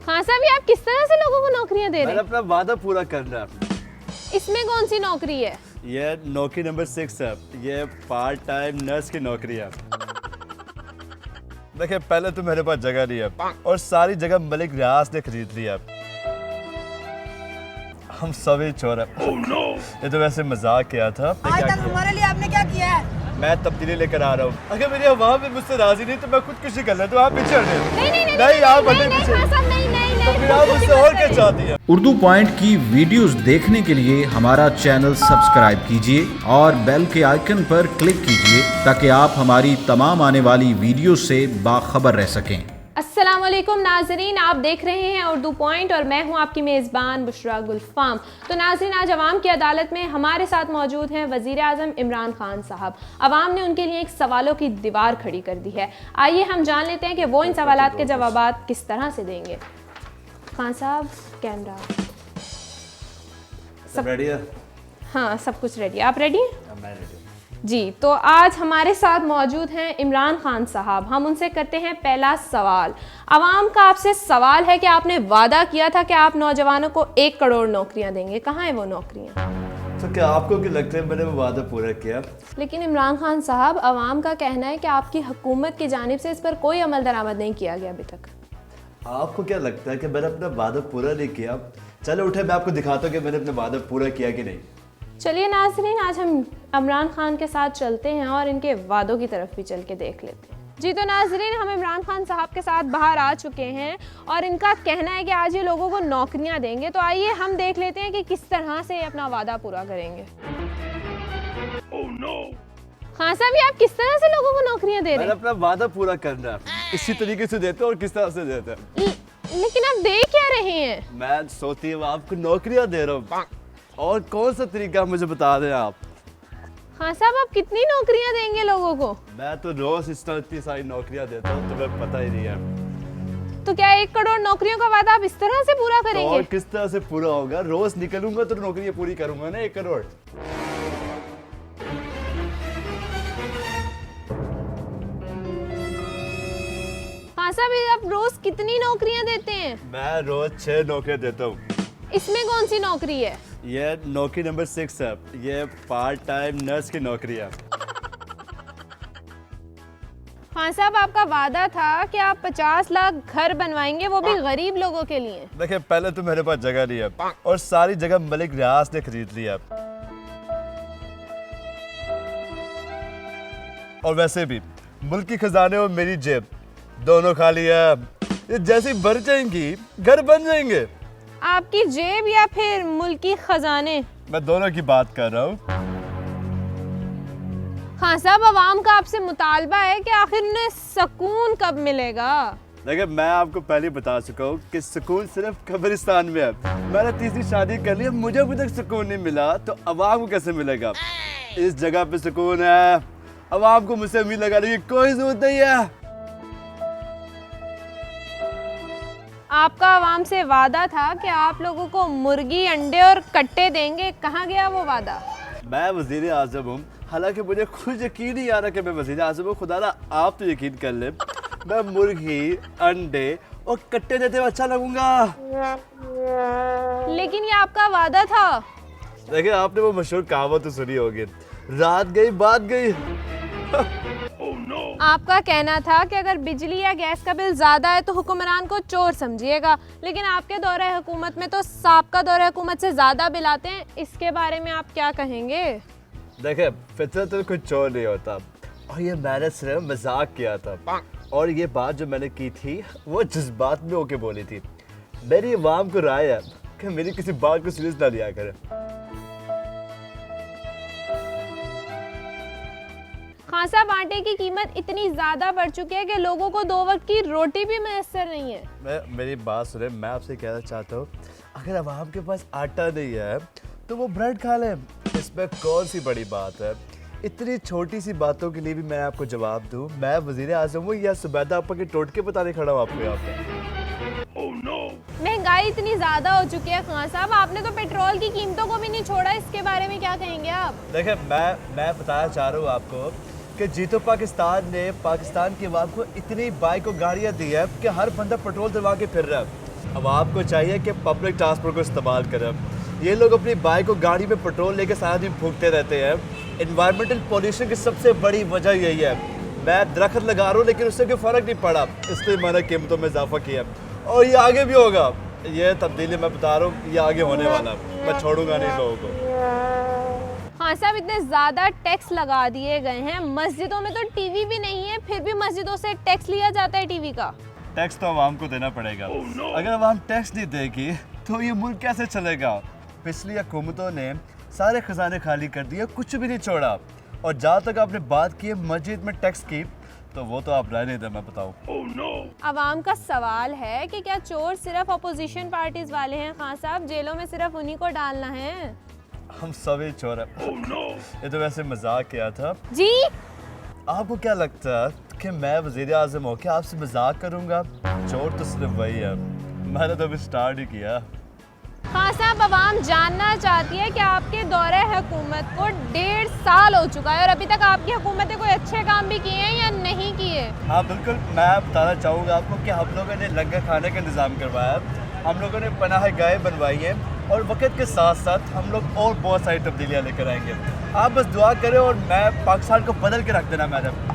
खान साहब, ये आप किस तरह से लोगों को नौकरियां दे रहे हैं? अपना वादा पूरा करना है। इसमें कौन सी नौकरी है? ये नौकरी नंबर 6 है। ये पार्ट टाइम नर्स की नौकरी है। देखिए, पहले तो मेरे पास जगह नहीं है और सारी जगह मलिक रियाज ने खरीद ली है। हम सभी चोर हैं। ये तो वैसे मजाक किया था। आज तक हमारे लिए आपने क्या किया है? मैं तब्दीली लेकर आ रहा हूँ। अगर मेरी अवाम में मुझसे राजी नहीं तो मैं खुदकुशी कर लेता हूँ। आप पीछे हटे। नहीं, आप हटे पीछे। तो फिर आप मुझसे और क्या चाहती हैं? उर्दू पॉइंट की वीडियोस देखने के लिए हमारा चैनल सब्सक्राइब कीजिए और बेल के आइकन पर क्लिक कीजिए ताकि आप हमारी तमाम आने वाली वीडियो से बाखबर रह सकें। अस्सलाम वालेकुम नाजरीन, आप देख रहे हैं उर्दू पॉइंट और मैं हूं आपकी मेज़बान बुशरा गुलफाम। तो नाजरीन, आज अवाम की अदालत में हमारे साथ मौजूद हैं वज़ीर आज़म इमरान खान साहब। अवाम ने उनके लिए एक सवालों की दीवार खड़ी कर दी है। आइए हम जान लेते हैं कि वो इन सवालात के जवाबात किस तरह से देंगे। खान साहब, कैमरा सब रेडी है? हाँ, सब कुछ रेडी है। आप रेडी हैं? मैं रेडी हूँ। जी, तो आज हमारे साथ मौजूद हैं इमरान खान साहब। हम उनसे करते हैं पहला सवाल। अवाम का आपसे सवाल है कि आपने वादा किया था कि आप नौजवानों को 1 करोड़ नौकरियां देंगे। कहाँ है वो नौकरियां? तो क्या आपको क्या लगता है मैंने वो वादा पूरा किया? लेकिन इमरान खान साहब, अवाम का कहना है कि आपकी हुकूमत की जानिब से इस पर कोई अमल दरामद नहीं किया गया अभी तक। आपको क्या लगता है कि मैंने अपना वादा पूरा नहीं किया? चलो उठे, मैं आपको दिखाता हूँ कि मैंने अपना वादा पूरा किया कि नहीं। चलिए नाज़रीन, आज हम इमरान खान के साथ चलते हैं और इनके वादों की तरफ भी चल के देख लेते हैं। जी, तो नाज़रीन, हम इमरान खान साहब के साथ बाहर आ चुके हैं और इनका कहना है कि आज ये लोगों को नौकरियां देंगे। तो आइए हम देख लेते हैं कि किस तरह से अपना वादा पूरा करेंगे। खान साहब, ये आप किस तरह से लोगों को नौकरियां दे रहे मैंने हैं? अपना वादा पूरा करना है। इसी तरीके से देते हैं और किस तरह से देते हैं? लेकिन आप दे क्या रहे हैं? मैं सोचती हूँ आपको नौकरियां दे रहा हूँ। और कौन सा तरीका मुझे बता दें आप? खान साहब, आप कितनी नौकरियां देंगे लोगों को? मैं तो रोज इस तरह इतनी सारी नौकरियां देता हूँ, तुम्हें पता ही नहीं है। तो क्या 1 करोड़ नौकरियों का वादा आप इस तरह से पूरा तो करेंगे? और किस तरह से पूरा होगा? रोज निकलूंगा तो नौकरियां पूरी करूंगा ना। 1 करोड़। खान साहब, ये आप रोज कितनी नौकरियां देते हैं? मैं रोज 6 नौकरियां देता हूँ। इसमें कौन सी नौकरी है? ये नौकरी नंबर 6 है। ये पार्ट टाइम नर्स की नौकरी है। खान साहब, आपका वादा था कि आप 50 लाख घर बनवाएंगे, वो भी गरीब लोगों के लिए। देखिए, पहले तो मेरे पास जगह नहीं है और सारी जगह मलिक रियाज ने खरीद ली है। और वैसे भी मुल्क की खजाने और मेरी जेब दोनों खाली है। ये जैसे ही भर जाएंगी घर बन जाएंगे। आपकी जेब या फिर मुल्की खजाने? मैं दोनों की बात कर रहा हूँ। खान साहब, अवाम का आपसे मुतालबा है कि आखिर उन्हें सुकून कब मिलेगा? देखिए, मैं आपको पहले ही बता चुका हूँ कि सुकून सिर्फ कब्रिस्तान में है। मैंने तीसरी शादी कर ली, मुझे अभी तक सुकून नहीं मिला, तो अवाम को कैसे मिलेगा? इस जगह पे सुकून है। अवाम को मुझसे उम्मीद लगाने की कोई जरूरत नहीं है। आपका अवाम से वादा था कि आप लोगों को मुर्गी, अंडे और कट्टे देंगे। कहाँ गया वो वादा? मैं वज़ीर आज़म हूँ, हालांकि मुझे खुद यकीन नहीं आ रहा कि मैं वज़ीर आज़म हूँ। खुदा ना आप तो यकीन कर ले, मैं मुर्गी, अंडे और कट्टे देते हुए अच्छा लगूंगा। लेकिन ये आपका वादा था। देखिए, आपने वो मशहूर कहावत तो सुनी होगी, रात गई बात गई। आपका कहना था कि अगर बिजली या गैस का बिल ज्यादा है तो हुक्मरान को चोर समझिएगा, लेकिन आपके दौरे हुकूमत में तो साबका दौरे हुकूमत से ज्यादा बिल आते हैं। इसके बारे में आप क्या कहेंगे? देखिए, फितरत में कोई चोर नहीं होता और ये मैंने सिर्फ मजाक किया था। और ये बात जो मैंने की थी वो जज्बात में होके बोली थी। मेरी अवाम को राय है कि मेरी किसी बात को सीरियस ना लिया करें। खान साहब, आटे की कीमत इतनी ज्यादा बढ़ चुकी है कि लोगों को 2 वक्त की रोटी भी मैसर नहीं है। मेरी बात सुने, मैं आपसे कहना चाहता हूँ, अगर अवाम के पास आटा नहीं है तो वो ब्रेड खा लें। इसमें कौन सी बड़ी बात है? इतनी छोटी सी बातों के लिए भी मैं आपको जवाब दूँ? मैं वज़ीर आज़म हूँ या सुबैदा आपा के टोटके बताने खड़ा हूँ आपको यहाँ पे? महंगाई इतनी ज्यादा हो चुकी है खान साहब, आपने तो पेट्रोल की कीमतों को भी नहीं छोड़ा। इसके बारे में क्या कहेंगे आप? देखिए, मैं बताना चाह रहा हूँ आपको कि जीतो पाकिस्तान ने पाकिस्तान के अवाम को इतनी बाइक और गाड़ियाँ दी है कि हर बंदा पेट्रोल दिलवा के फिर रहा है। अब आपको चाहिए कि पब्लिक ट्रांसपोर्ट को इस्तेमाल करें। ये लोग अपनी बाइक को गाड़ी में पेट्रोल लेके सारा दिन फूकते रहते हैं। इन्वायरमेंटल पॉल्यूशन की सबसे बड़ी वजह यही है। मैं दरख्त लगा रहा हूँ लेकिन उससे कोई फ़र्क नहीं पड़ा, इसलिए मैंने कीमतों में इजाफा किया और ये आगे भी होगा। ये तब्दीली मैं बता रहा हूँ, ये आगे होने वाला, मैं छोड़ूंगा नहीं लोगों को। हाँ साहब, इतने ज़्यादा टैक्स लगा दिए गए हैं, मस्जिदों में तो टीवी भी नहीं है, फिर भी मस्जिदों से टैक्स लिया जाता है टीवी का। टैक्स तो आवाम को देना पड़ेगा। अगर आवाम टैक्स नहीं देगी तो ये मुल्क कैसे चलेगा। पिछली हुकूमतों ने सारे खजाने खाली कर दिए, कुछ भी नहीं छोड़ा। और जहाँ तक आपने बात की है मस्जिद में टैक्स की, तो वो तो आप रहने दें, मैं बताऊँ। आवाम का सवाल है कि क्या चोर सिर्फ अपोजिशन पार्टीज वाले हैं खान साहब, जेलों में सिर्फ उन्हीं को डालना है? हम सभी चोर हैं। ये तो वैसे मजाक किया था जी। आपको क्या लगता है कि मैं वज़ीर आज़म होकर आपसे मजाक करूँगा? चोर तो सिर्फ वही है, मैंने तो अभी स्टार्ट ही किया। हाँ साहब, आवाम जानना चाहती है कि आपके दौरे हुकूमत को 1.5 साल हो चुका है और अभी तक आपकी हुकूमत ने कोई अच्छे काम भी किए हैं या नहीं किए? हाँ बिल्कुल, मैं बताना चाहूँगा आपको कि हम लोगों ने लंगर खाने का इंतज़ाम करवाया, हम लोगों ने पनाह गाहें बनवाई हैं और वक्त के साथ साथ हम लोग और बहुत सारी तब्दीलियाँ लेकर आएंगे। आप बस दुआ करें और मैं पाकिस्तान को बदल के रख देना मैडम।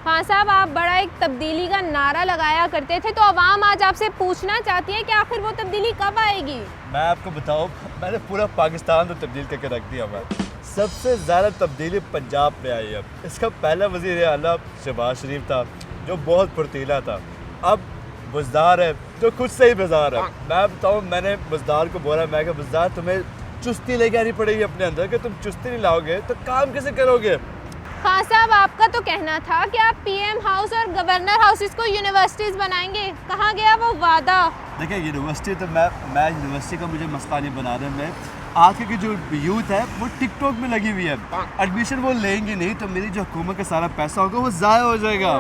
हाँ साहब, आप बड़ा एक तब्दीली का नारा लगाया करते थे, तो आवाम आज आपसे पूछना चाहती है कि आखिर वो तब्दीली कब आएगी? मैं आपको बताऊँ, मैंने पूरा पाकिस्तान तो तब्दील करके रख दिया हुआ है। सबसे ज़्यादा तब्दीली पंजाब में आई है। इसका पहला वज़ीर आला शहबाज शरीफ था जो बहुत फुर्तीला था, अब बुज़दार है जो खुद से ही बेजार है। मैं बताऊँ, मैंने बुज़दार को बोला, मैं कहा बुज़दार तुम्हें चुस्ती लेके आनी पड़ेगी अपने अंदर, कि तुम चुस्ती नहीं लाओगे तो काम कैसे करोगे। हाँ साहब, आपका तो कहना था कि आप पीएम हाउस और गवर्नर हाउसेस को यूनिवर्सिटीज़ बनाएंगे, कहाँ गया वो वादा? देखिए यूनिवर्सिटी तो मैं यूनिवर्सिटी का मुझे मसला नहीं बना रहा। मैं आजकल की जो यूथ है वो टिकटॉक में लगी हुई है, एडमिशन वो लेंगे नहीं तो मेरी जो हुकूमत का सारा पैसा होगा वो ज़ाया हो जाएगा।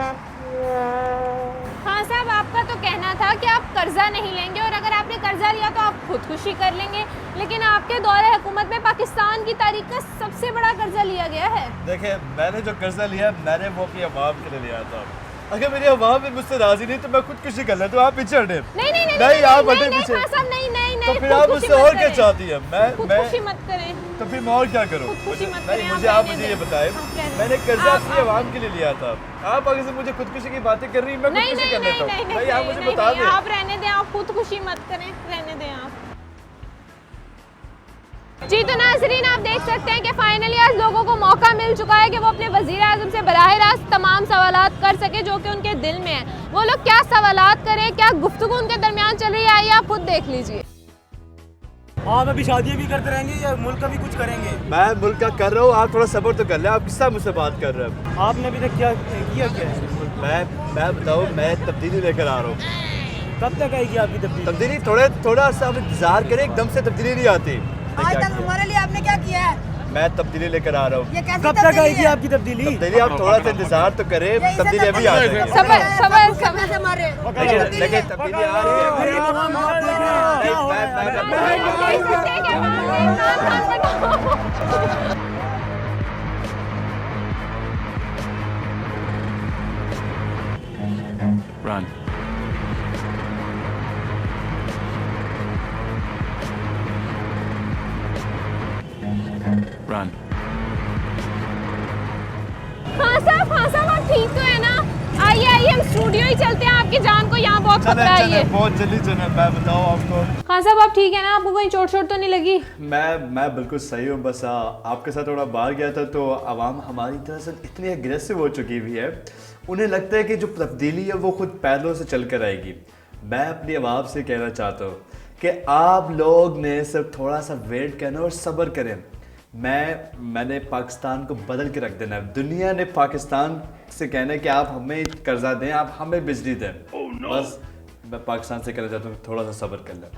हाँ साहब, आपका तो कहना था कि आप कर्जा नहीं लेंगे और अगर आपने कर्जा लिया तो आप खुदकुशी कर लेंगे, लेकिन आपके दौरे हुकूमत में पाकिस्तान की तारीख का सबसे बड़ा कर्जा लिया गया है। देखिए मैंने जो कर्जा लिया मैंने वो अपनी आवाम के लिए लिया था। अगर मेरी आवाम में मुझसे राजी नहीं तो मैं खुदकुशी कर लेता हूँ। आप पीछे हटे। नहीं आप हटे पीछे। नहीं, तो फिर आप मुझसे और क्या चाहती है? खुदकुशी मत करें। तो फिर मैं और क्या करूँ? नहीं, मुझे आप मुझे ये बताएं, मैंने कर्जा अपनी आवाम के लिए लिया था, आप आगे से मुझे खुदकुशी की बातें कर रही हैं, मैं खुदकुशी कर लेता हूँ। नहीं, आप मुझे बता दें। आप रहने दें, आप खुदकुशी मत करें, रहने दें आप। जी तो नाज़रीन, आप देख सकते हैं कि फाइनली आज लोगों को मौका मिल चुका है कि वो अपने वज़ीर आज़म से बराह रास्त तमाम सवालात कर सके जो कि उनके दिल में है। वो लोग क्या सवालात करें, क्या गुफ्तगू उनके दरमियान चल रही है, आइए आप खुद देख लीजिए। आप अभी शादियाँ भी करते रहेंगे या मुल्क का भी कुछ करेंगे? मैं मुल्क का कर रहा हूँ, आप थोड़ा सब्र तो कर लें। आप किस तरह मुझसे बात कर रहे हैं? आपने अभी तक क्या है? मैं बताऊँ, मैं तब्दीली लेकर आ रहा हूँ। कब तक आएगी आपकी तब्दीली? थोड़ा सा आप इंतजार करें, एकदम से तब्दीली नहीं आती। आज तक हमारे लिए आपने क्या किया है? मैं तब्दीली लेकर आ रहा हूँ। ये कैसी कब तक तब्दीली आएगी है? आपकी तब्दीली? तब्दीली आप थोड़ा सा इंतजार तो करें, ये इसे तब्दीली अभी आ जाएगी। सबर से मारे। लेकिन तब्दीली आ रही है। अरे तमाम बात देख रहे हैं, क्या हो रहा है? Run. Run. हाँ साहब, आप ठीक तो है ना? आइए हम स्टूडियो ही चलते हैं, आपकी जान को यहाँ बहुत खतरा है। ये बहुत जल्दी चले। मैं बताऊँ आपको, हाँ साहब आप ठीक है ना? आपको कोई चोट तो नहीं लगी? मैं बिल्कुल सही हूँ। बस आपके साथ थोड़ा बाहर गया था तो आवाम हमारी तरह से इतनी एग्रेसिव हो चुकी हुई है, उन्हें लगता है कि जो तब्दीली है वो खुद पैदलों से चल कर आएगी। मैं अपनी आवाम से कहना चाहता हूँ कि आप लोग ने सिर्फ थोड़ा सा वेट करना और सब्र करें। मैंने पाकिस्तान को बदल के रख देना है। दुनिया ने पाकिस्तान से कहना है कि आप हमें कर्जा दें, आप हमें बिजली दें। बस मैं पाकिस्तान से कहना चाहता हूँ थोड़ा सा सब्र कर लें।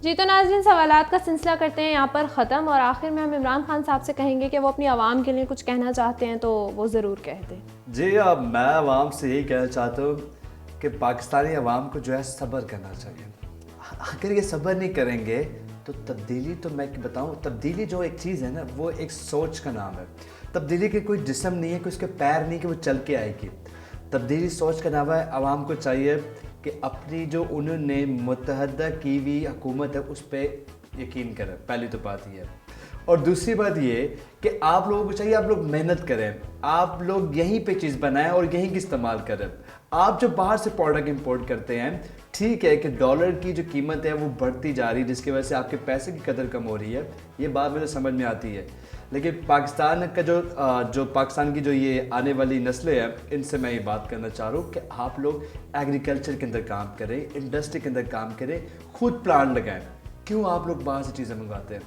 जी तो नाज़रीन, सवालात का सिलसिला करते हैं यहाँ पर ख़त्म और आखिर में हम इमरान खान साहब से कहेंगे कि वो अपनी आवाम के लिए कुछ कहना चाहते हैं तो वो ज़रूर कह दें। जी अब मैं आवाम से यही कहना चाहता हूँ कि पाकिस्तानी आवाम को जो है सब्र करना चाहिए। अगर ये सब्र नहीं करेंगे तो तब्दीली, तो मैं बताऊँ, तब्दीली जो एक चीज़ है ना वो एक सोच का नाम है। तब्दीली के कोई जिस्म नहीं है, कोई उसके पैर नहीं कि वो चल के आएगी। तब्दीली सोच का नाम है। आवाम को चाहिए कि अपनी जो उन्होंने मुत्तहदा की हुई हुकूमत है उस पर यकीन करें, पहली तो बात ये है। और दूसरी बात ये कि आप लोगों को चाहिए आप लोग मेहनत करें, आप लोग यहीं पे चीज़ बनाएं और यहीं की इस्तेमाल करें। आप जो बाहर से प्रोडक्ट इंपोर्ट करते हैं, ठीक है कि डॉलर की जो कीमत है वो बढ़ती जा रही है जिसकी वजह से आपके पैसे की कदर कम हो रही है, ये बात मुझे समझ में आती है। लेकिन पाकिस्तान का जो पाकिस्तान की जो ये आने वाली नस्लें हैं, इनसे मैं ये बात करना चाह रहा हूँ कि आप लोग एग्रीकल्चर के अंदर काम करें, इंडस्ट्री के अंदर काम करें, खुद प्लांट लगाएं। क्यों आप लोग बाहर से चीज़ें मंगवाते हैं?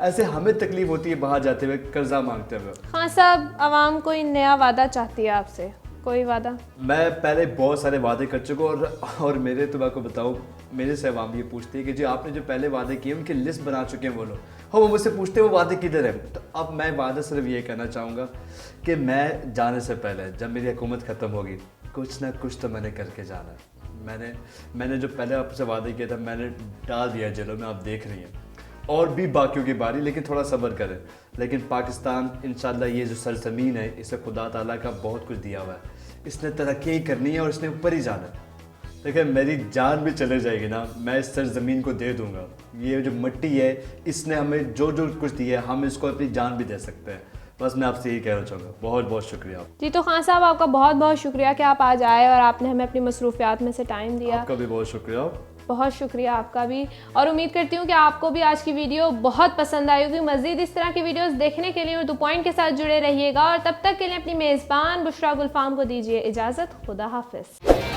ऐसे हमें तकलीफ होती है बाहर जाते हुए, कर्जा मांगते हुए। खान साहब, आवाम कोई नया वादा चाहती है आपसे, कोई वादा? मैं पहले बहुत सारे वादे कर चुका हूँ और मेरे तो आपको बताऊँ, मेरे से आवाम ये पूछती है कि जो आपने जो पहले वादे किए उनकी लिस्ट बना चुके हैं वो लोग, हाँ वो मुझसे पूछते हैं वो वादे किधर है। तो अब मैं वादा सिर्फ ये कहना चाहूँगा कि मैं जाने से पहले जब मेरी हुकूमत ख़त्म होगी कुछ ना कुछ तो मैंने करके जाना है। मैंने जो पहले आपसे वादे किया था मैंने डाल दिया जेलों में, आप देख रही हैं, और भी बाकियों की बारी, लेकिन थोड़ा सब्र करें। लेकिन पाकिस्तान इंशाल्लाह ये जो सरजमीन है इसे खुदा ताला का बहुत कुछ दिया हुआ है, इसने तरक्की करनी है और इसने ऊपर ही जाना है। देखिए मेरी जान भी चले जाएगी ना, मैं इस सरजमीन को दे दूंगा। ये जो मिट्टी है इसने हमें जो कुछ दिया है हम इसको अपनी जान भी दे सकते हैं। बस मैं आपसे यही कहना चाहूँगा, बहुत बहुत शुक्रिया। जी तो खान साहब आपका बहुत बहुत शुक्रिया कि आप आज आए और आपने हमें अपनी मसरूफियात में से टाइम दिया। आपका भी बहुत शुक्रिया। बहुत शुक्रिया आपका भी, और उम्मीद करती हूँ कि आपको भी आज की वीडियो बहुत पसंद आई होगी। मज़ीद इस तरह की वीडियोस देखने के लिए उर्दू पॉइंट के साथ जुड़े रहिएगा और तब तक के लिए अपनी मेज़बान बुशरा गुलफाम को दीजिए इजाज़त। खुदा हाफिज़।